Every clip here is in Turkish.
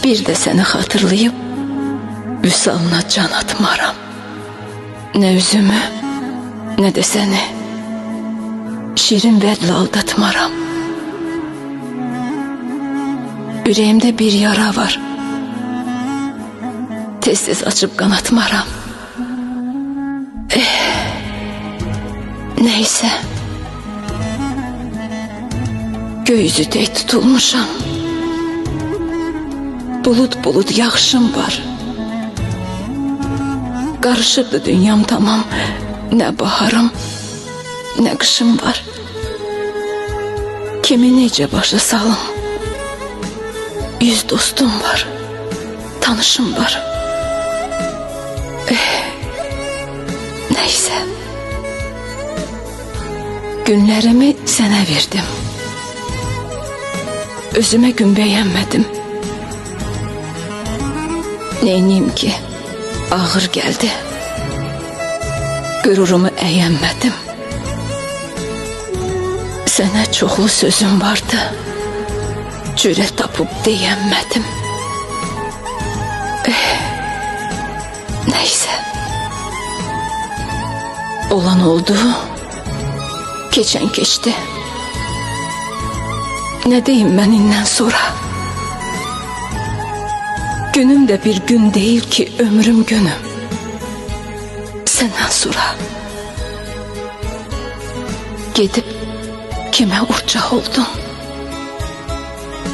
Bir de seni hatırlayıp vüsalına can atmaram. Ne üzümü ne de seni şirin vedle aldatmaram. Yüreğimde bir yara var, tez tez açıp kanatmaram. Neyse, göğüzüdey tutulmuşam. Bulut bulut yağışım var. Karışıptı dünyam tamam. Ne baharım ne kışım var. Kimi nece başa salım. Yüz dostum var, tanışım var. Neyse, günlerimi sana verdim. Özüme gün beğenmedim. Neyniyim ki ağır geldi. Gururumu eğenmedim. Sana çoxlu sözüm vardı. Cürət tapıp deyəmədim. Neyse, olan oldu, geçen geçti. Ne diyeyim ben indən sonra? Günüm de bir gün değil ki, ömrüm günüm. Senden sonra gidip kime urcaq oldun?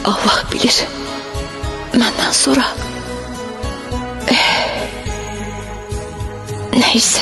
Allah bilir. Benden sonra. Neyse.